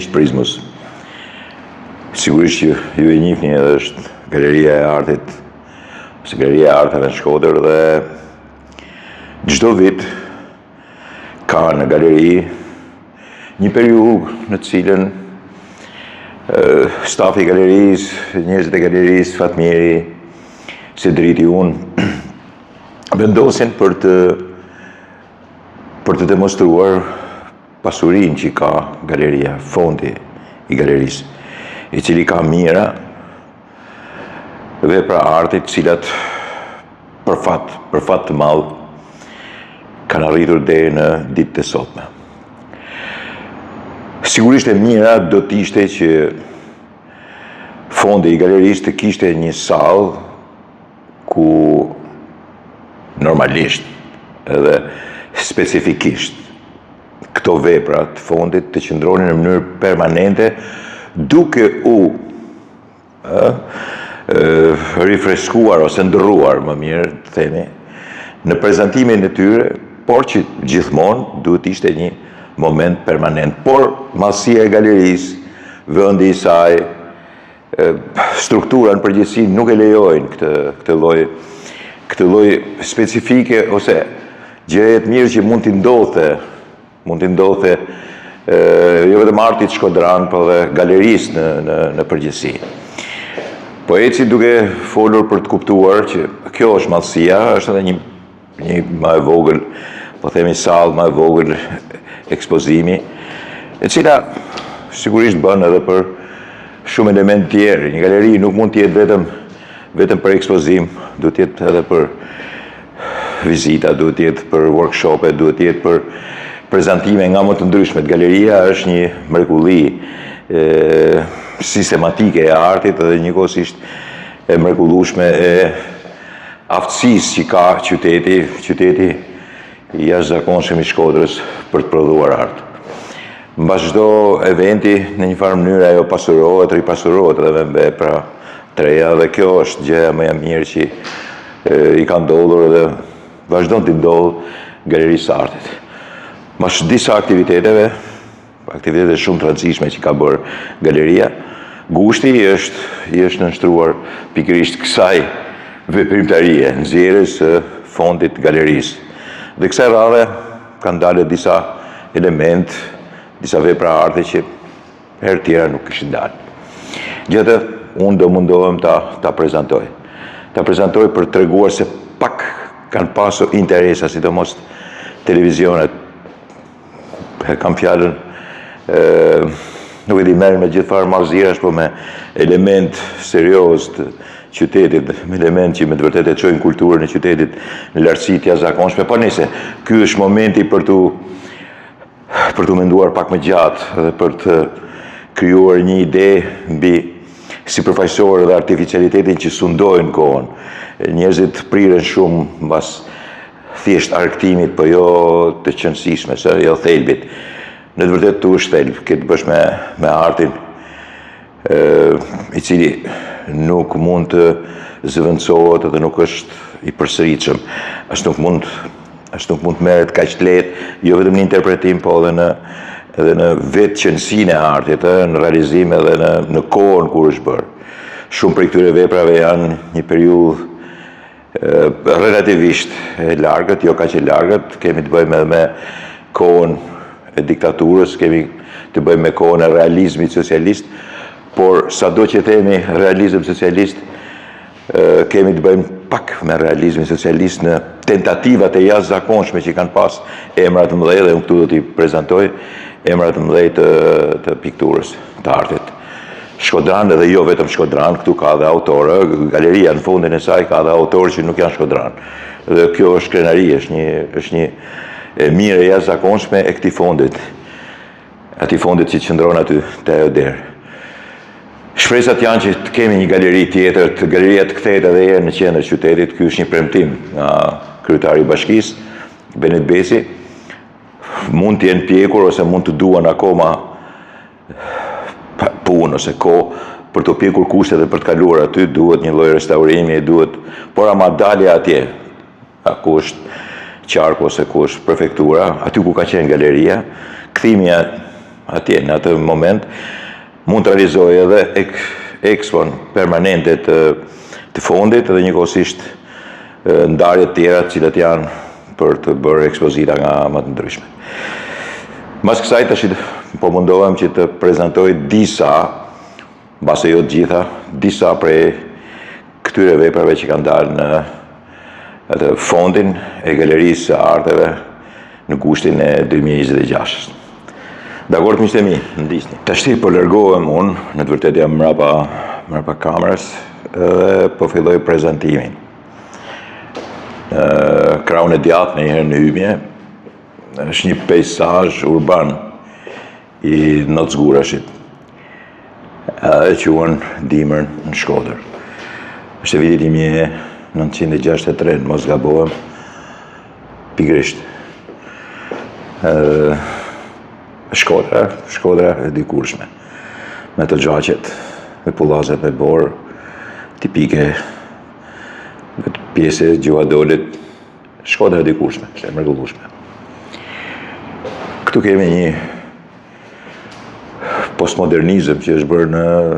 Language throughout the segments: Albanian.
miqtë Prizmës. Sigurisht që ju e njihni edhe është Galeria e Artit, ose Galeria e Arteve në Shkodër, dhe çdo vit ka në galeri një periudhë në cilën stafi i galerisë, njerëzit e galerisë, fatmiri, si driti unë, vendosin për të demonstruar pasurinë që ka galeria, fondi i galerisë, i cili ka mira vepra artit, cilat për fat të madh kanë arritur deri në ditët e sotme. Sigurisht e mira do t'ishte që fondi i galerisë të kishte një sallë ku normalisht edhe specifikisht këto vepra të fondit të qëndronin në mënyrë permanente, duke u rifreskuar ose ndërruar, më mirë të themi, në prezantimin e tyre, por që gjithmonë duhet ishte një moment permanent. Por madhësia e galerisë, vendi i saj, struktura në përgjithësi nuk e lejojnë këtë lloj specifike ose gjëje të mirë që mund t'i ndodhte jo vetëm artit shkodran, por edhe galerisë në përgjithësi. Po eci duke folur për të kuptuar që kjo është madhësia, është edhe një më e vogël, po themi sallë më e vogël ekspozimi, e cila sigurisht bën edhe për shumë element tjerë. Një galeri nuk mund të jetë vetëm për ekspozim, duhet të jetë edhe për vizita, duhet të jetë për workshope, duhet të jetë për prezantime nga më të ndryshmet. Galeria është një mrekulli sistematike e artit dhe njëkohësisht e mrekullueshme e aftësisë që ka qyteti i jashtëzakonshëm i Shkodrës për të prodhuar art. Mbas çdo eventi në një farë mënyrë ajo pasurohet, ripasurohet edhe me vepra të reja, dhe kjo është gjëja më e mirë që i ka ndodhur edhe vazhdon të ndodhë Galerisë Artit. Mbas disa aktivitete shumë të rëndësishme që ka bërë galeria, gushti i është nënshtruar pikërisht kësaj veprimtarie, nxjerrjes së fondit të galerisë. Dhe kësaj radhe kanë dalë disa element, disa vepra arte që herë tjera nuk kishin dalë. Gjithë unë do mundohem ta prezantoj. Ta prezantoj për të treguar se pak kanë pasur interesa, sidomos televizionet. Kam fjalën, nuk e di merren me gjithë farë marrëzirash, po me element serioz të qytetit, me element që me të vërtetë çojnë kulturën e qytetit në lartësi të jashtëzakonshme. Po nëse ky është momenti për të menduar pak më gjatë dhe për të krijuar një ide mbi sipërfaqësor dhe artificialitetin që sundojnë kohën. Njerëzit priren shumë mbas thjesht arktimit, po jo të qëndësishme, jo thelbit. Në të vërtetë tu është thelb, këtë bësh me artin, i cili nuk mund të zëvendësohet dhe nuk është i përsëritshëm. As nuk mund të merret kaq lehtë, jo vetëm në interpretim, po edhe në vetë qëndësinë e artit, në realizim edhe në kohën kur është bërë. Shumë prej këtyre veprave janë një periudhë relativisht e largët, jo kaq e largët, kemi të bëjmë edhe me kohën e diktaturës, kemi të bëjmë me kohën e realizmit socialist, por sado që themi realizëm socialist, kemi të bëjmë pak me realizmin socialist në tentativat e jashtëzakonshme që kanë pas emra të mëdhenj, dhe unë këtu do t'i prezantoj emra të mëdhenj të pikturës, të artit. Shkodran, edhe jo vetëm Shkodran, këtu ka dhe autorë, galeria në fundin e saj ka dhe autorë që nuk janë Shkodran. Dhe kjo është krenari, është një mirë e jashtëzakonshme e këtij fondit, atij fondit që qëndron aty te ajo derë. Shpresat janë që të kemi një galeri tjetër, galeria të kthehet edhe herë në qendër qytetit. Ky është një premtim nga kryetari i bashkisë, Benet Besi. Mund të jenë pjekur ose mund të duan akoma punë ose kohë për të pjekur kushtet dhe për të kaluar aty, duhet një lloj restaurimi, por ama dalja atje, ku është qarku ose ku është prefektura, aty ku ka qenë galeria, kthimi atje, në atë moment, mund të realizoj edhe ekspon permanente të fondit edhe njëkohësisht ndarjet tjera cilat janë për të bërë ekspozita nga më të ndryshme. Mas kësaj tash po mundohem që të prezantoj disa, mbase jo të gjitha, disa prej këtyre veprave që kanë dalë në atë fondin e Galerisë së Arteve në kushtin e 2026. Dakord, miqtë e mi, ndisni. Tashti po largohem unë, në të vërtetë jam mbrapa kamerës dhe po filloj prezantimin. Krahun e djathtë në njëherë në hymje është një pejzazh urban i Nocgurashit, edhe quhen Dimër në Shkodër. Është viti 1963, mos gabohem, pikërisht. Shkodra e dikurshme, me të gjaqet, me pullazet me borë, tipike, me të pjese gjuhadolit, Shkodra e dikurshme, është e mrekullueshme. Këtu kemi një postmodernizëm që është bërë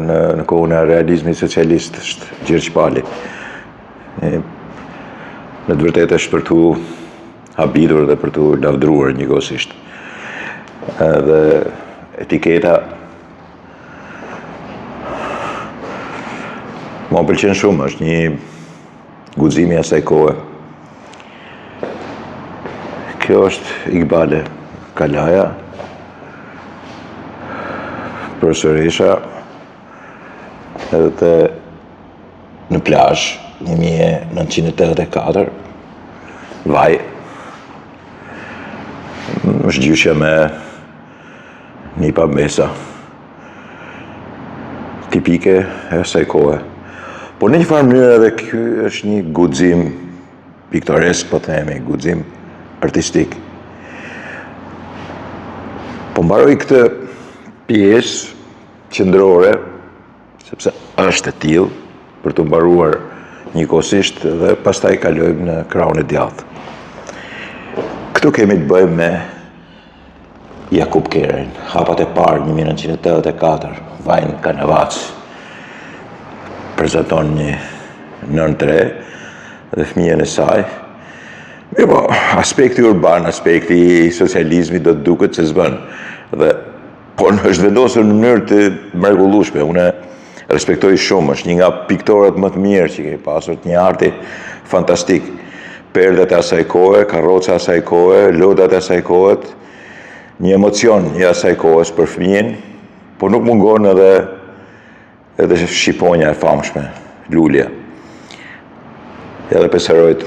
në kohën e realizmit socialist, është Gjergj Pali. Në të vërtetë është për të habitur dhe për të lavdruar njëkohësisht. Dhe etiketa më pëlqen shumë, është një guxim i asaj kohe. Kjo është Iqbale Kalaja, profesor Esha, edhe në plazh 1984, vaj, është gjyshja me nipa mesa, tipike e asaj kohe. Po në një farë mënyrë edhe ky është një guxim piktoresk, po themi, guxim artistik. Po mbaroj këtë pjesë qendrore, sepse është e tillë, për të mbaruar njëkohësisht dhe pastaj kalojmë në krahun e djathtë. Këtu kemi të bëjmë me Jakub Kerin, hapat e parë 1984, vajnë Kanavac, prezanton një nën tre dhe fëmijën e saj. Mirë po, aspekti urban, aspekti i socializmit do të duket se s'bën. Dhe po është vendosur në mënyrë të mrekullueshme. Unë respektoj shumë, është një nga piktorët më të mirë që kemi pasur, një arti fantastik. Perdet e asaj kohe, karroca e asaj kohe, lodat e asaj kohe, një emocion i asaj kohës për fëmijën, po nuk mungon edhe shqiponja e famshme, lulja. Edhe peserojt.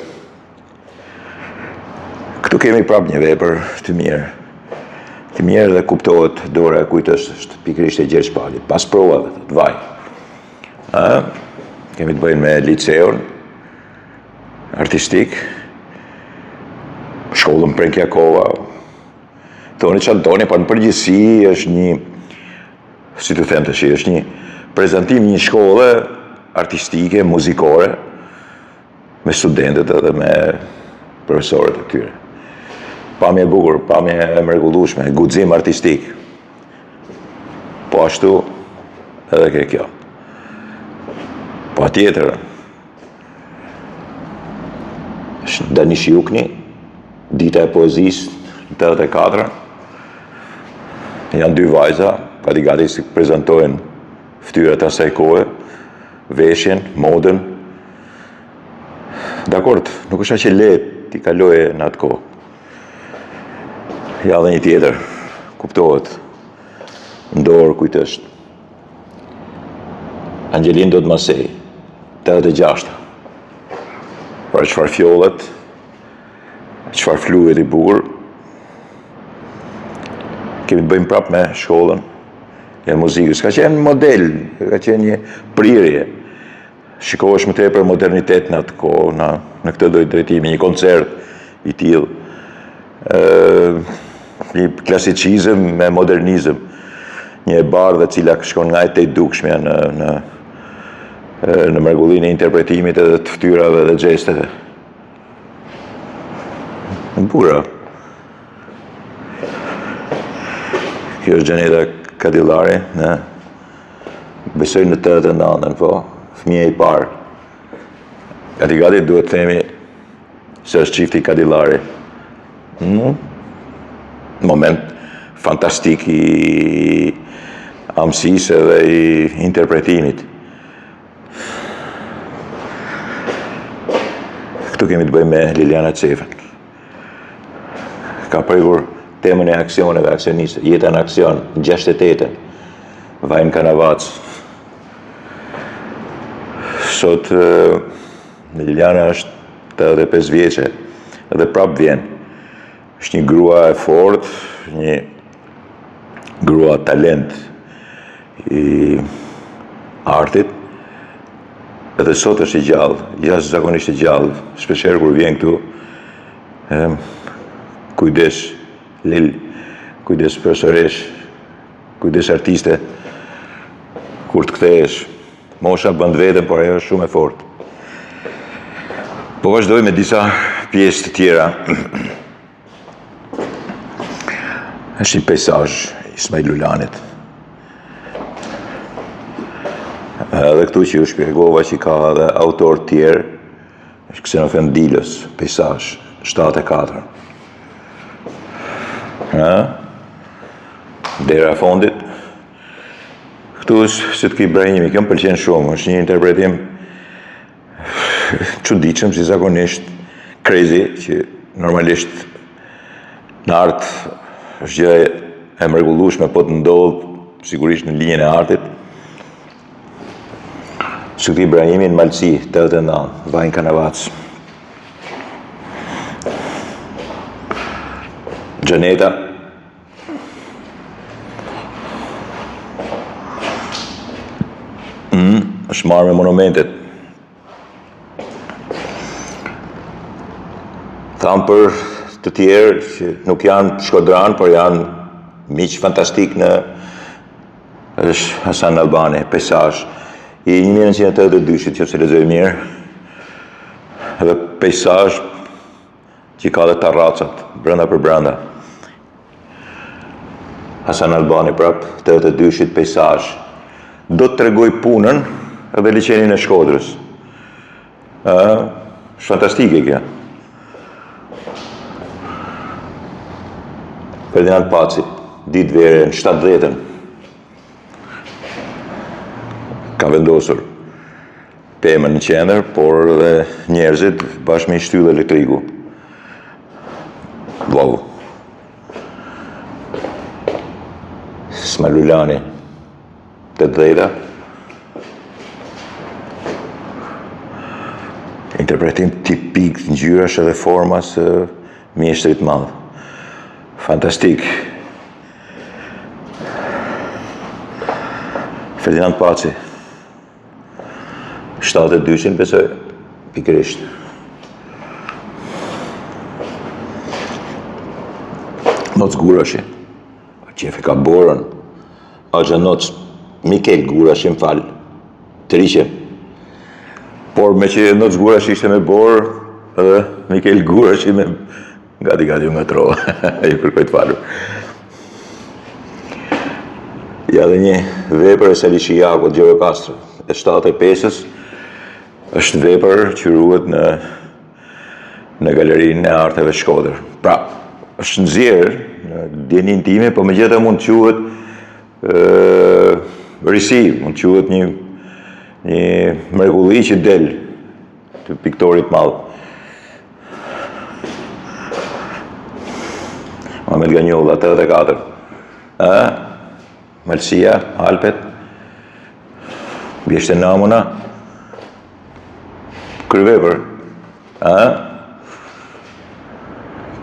Këtu kemi prap një vepër të mirë. Të mirë dhe kuptohet dora e kujt është pikërisht e Gjergj Palit, pas provave të vaj. Kemi të bëjmë me liceun artistik, shkollën Prenkjakova. Thoni çfarë doni, por në përgjithësi është një, si të them tash, është një prezantim një shkolle artistike, muzikore, me studentët edhe me profesorët e tyre. Pamje e bukur, pamje e mrekullueshme, guxim artistik. Po ashtu edhe ke kjo. Po tjetër, është Danish Jukni, dita e poezisë në 84. Janë dy vajza, gati si prezantojnë fytyrat e asaj kohe, veshjen, modën. Dakord, nuk është aq e lehtë ti kaloje në atë kohë. Ja dhe një tjetër, kuptohet, ndorë kujt është. Angelin Dodmasej, 86. Pra çfarë fjollet, çfarë fluet i bukur. Kemi të bëjmë prapë me shkollën e muzikës. Ka qenë model, ka qenë një prirje. Shikohesh më tepër modernitet në atë kohë, në këtë lloj drejtimi, një koncert i tillë. Një klasicizëm me modernizëm, një e bardhë cila shkon nga e të dukshmja në mrekullinë e interpretimit edhe të ftyrave dhe gjesteve. Bura. Kjo është Gjaneta Kadillari, besoj në 89-ën, po, fëmija i parë. Gati duhet themi se është çifti Kadillari. Moment fantastik i amësisë dhe i interpretimit. Këtu kemi të bëjmë me Liliana Qefën. Ka prekur temën e aksioneve, aksioniste, jeta në aksion, 68, Vajnë Kanavac. Sot Liliana është 85 vjeçe dhe prap vjen. Është një grua e fortë, një grua talent i artit, edhe sot është i gjallë, jashtëzakonisht i gjallë. Shpeshherë kur vjen këtu, kujdes Lil, kujdes profesoresh, kujdes artiste, kur të kthehesh. Mosha bën vetëm, por ajo është shumë e fortë. Po vazhdoj me disa pjesë të tjera. Është një peizazh Ismail Lulanit. Edhe këtu që ju shpjegova që ka edhe autor tjerë, është Xenofen Dilës, peizazh 74. Dera e fundit. Këtu është Sıtkı Ibrahimi, kjo më pëlqen shumë, është një interpretim çuditshëm, si zakonisht crazy, që normalisht në art është gjë e mrekullueshme, po të ndodh sigurisht në linjën e artit. Sıtkı Ibrahimi në Malësi, 89, Vajnë Kanavac. Gjaneta. Është marrë me monumentet. Thamë për të tjerë që nuk janë shkodran, por janë miq fantastik në është Hasan Albani, peizazh i 1982-shit, që se lexoj mirë. Edhe peizazh që ka dhe tarracat, brenda për brenda. Hasan Albani prap, 82-shit, peizazh. Do të tregoj punën edhe liçenin e Shkodrës. Është fantastike kjo. Ferdinand Paci, ditë vere në 70-ën, ka vendosur temën në qendër, por edhe njerëzit bashkë me i shtyllë elektriku. Wow. Ismail Lulani, 80-a. Interpretim tipik të ngjyrash edhe formas mjeshtrit madh. Fantastik. Ferdinand Paci, 72-shin, besoj, pikërisht. Noc Gurashi, qefi ka borën, Axha Noc, Mikel Gurashi, më falë, të riqe. Por me që Noc Gurashi ishte me borë, edhe Mikel Gurashi me gati u nga trova, i kërkoj të falur. Ja dhe një vepër e Sali Shijakut, Gjergj Kastro, e 75-ës, është vepër që ruhet në galerinë e arteve Shkodër. Pra, është nxjerrë në djenin time, po megjithatë mund të quhet risi, mund të quhet një mrekulli që del të piktorit madh. Mohamed Ganjolla, 84. Malësia, Alpet, Bjeshte Namuna, kryvepër,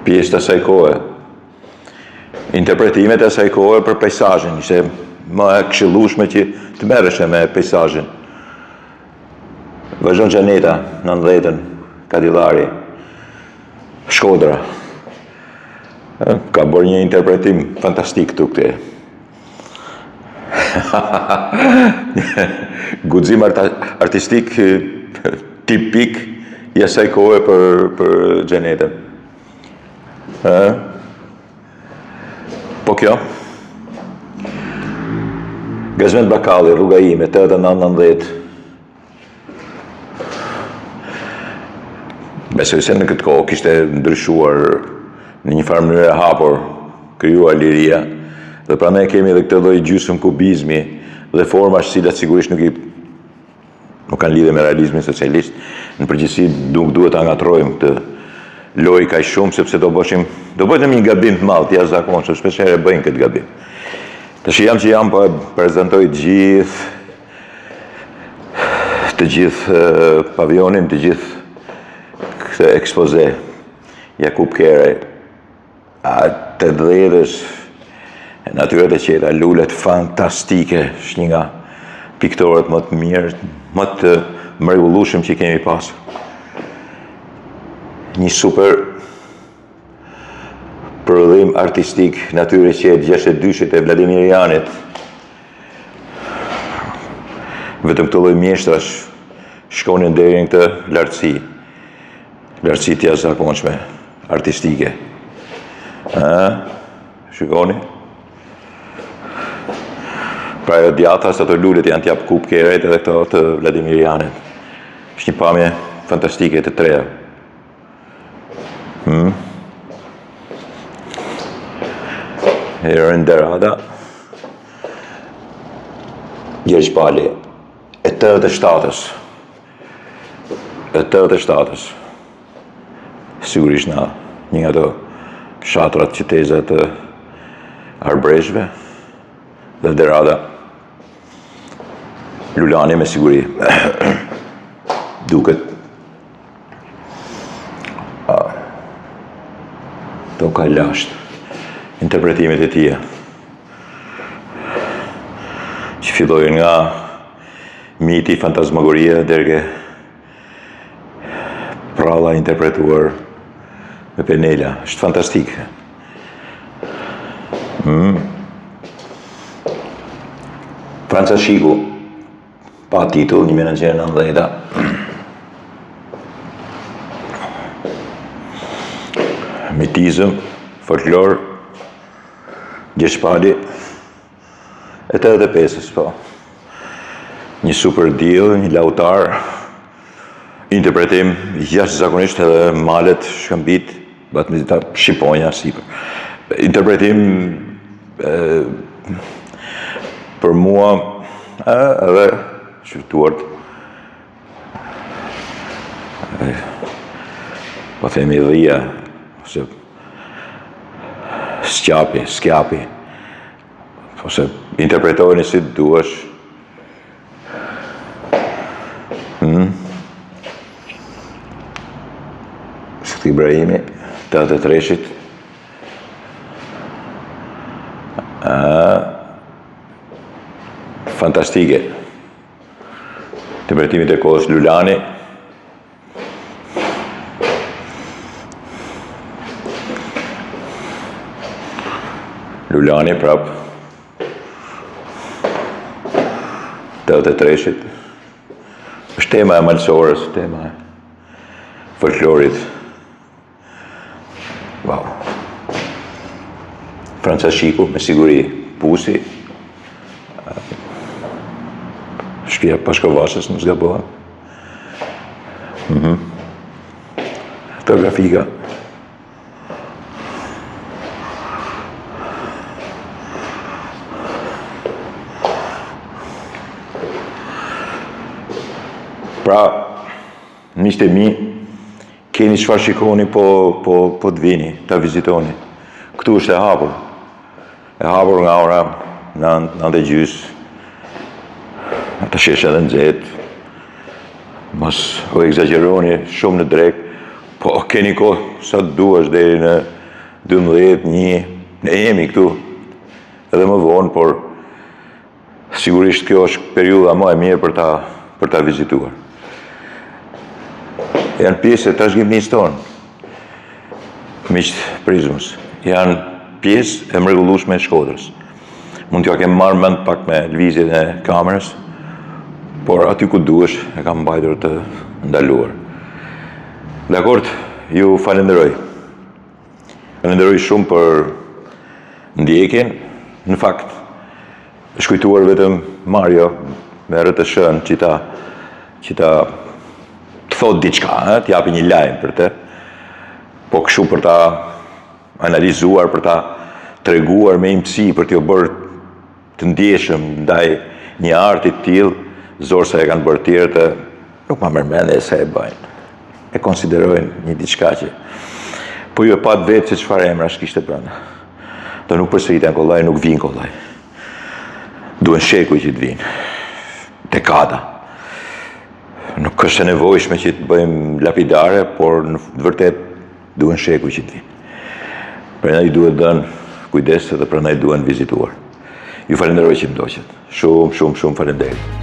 pjesë të asaj kohe. Interpretimet e asaj kohe për peizazhin, ishte më e këshillueshme që të merreshe me peizazhin. Vazhdon Gjaneta, 90-ën, Kadillari, Shkodra. Ka bërë një interpretim fantastik këtu këte. Guxim artistik tipik i asaj kohe për Gjanetën. Po kjo, Gazmend Bakalli, rruga ime, 8-9-90. Besoj se në këtë kohë kishte ndryshuar në një farë mënyrë e hapur, krijuar liria, dhe prandaj kemi edhe këtë lloj gjysmë kubizmi dhe formash cilat sigurisht nuk kanë lidhje me realizmin socialist. Në përgjithësi duhet ta ngatrojmë këtë lojë kaq shumë sepse do bëjmë një gabim të madh, jashtëzakonshëm, shpesh herë bëjnë këtë gabim. Tash jam po e prezantoj të gjithë pavionin, të gjithë këtë ekspoze. Jakub Keraj, 80-ës, natyrat e qeta, lulet fantastike, është një nga piktorët më të mirë, më të mrekullueshëm që kemi pasur. Një super prodhim artistik, natyre qetë 62-shit e Vladimirianit. Vetëm këto lloj mjeshtrash shkonin deri në këtë lartësi të jashtëzakonshme, artistike. Shikoni? Pra e djathtas, ato lulet janë t'jap Kup Kerajt edhe këto të Vladimirianit. Është një pamje fantastike të treja. Erin Derada, Gjergj Pali, e 87-ës. Sigurisht një nga ato shatrat qyteza të arbreshve dhe Derada. Lulani me siguri. Duket. To ka lasht interpretimet e tija që fillojnë nga miti, fantasmagoria deri pralla interpretuar me penela. Është fantastik. Franca Shiku, pa titull, 1990. Mitizëm, folklor, Gjergj Pali, e 85-ës, po. Një super deal, një lautar, interpretim jashtëzakonisht edhe malet, shkëmbit, batmizita, shqiponja, sipër. Interpretim për mua edhe shqiptuar po themi dhia, ose skjapi, ose interpretojnë si të duash. Shkët Ibrahimi, 83-shit. Fantastike. Interpretimit e kohës Lulani. Lulani prap 83-shit. Është tema e malësorës, tema e folklorit. Wow. Franca Shiku, me siguri, Pusi. Shpia Pashkovashës, më zgabohem. Fotografika. Pra, miqtë e mi, keni çfarë shikoni po të vini, ta vizitoni. Këtu është e hapur. E hapur nga ora 9:30. Ata shesh edhe nxehtë. Mos u egzagjeroni shumë në drek, po keni kohë sa të duash deri në 12, 1. Ne jemi këtu edhe më vonë, por sigurisht kjo është periudha më e mirë për ta vizituar. Janë pjesë e trashëgimisë tonë, miqtë Prizmës, janë pjesë e mrekullueshme e Shkodrës. Mund t'ja kem marrë mend pak me lëvizjen e kamerës, por aty ku duhesh e kam mbajtur të ndaluar. Dakord, ju falenderoj. Falenderoj shumë për ndjekjen. Në fakt, shkujtuar vetëm Mario me RTS-n që ta të thot diçka, t'japi një lajm për të, po kështu për ta analizuar, për ta treguar me imësi, për t'ju bërë të ndjeshëm ndaj një arti të tillë, zorsa e kanë bërë tjerët, nuk ma mërmende se e bëjnë. E konsiderojnë një diçka që po ju e pat vetë se çfarë emrash kishte brenda. Do nuk përsëriten kollaj, nuk vinë kollaj. Duhen shekuj që të vinë. Dekada. Nuk është e nevojshme që të bëjmë lapidare, por në vërtet duhen shekuj që të vinë. Prandaj duhet dhënë kujdes dhe prandaj duhen vizituar. Ju falenderoj që më doqët. Shumë faleminderit.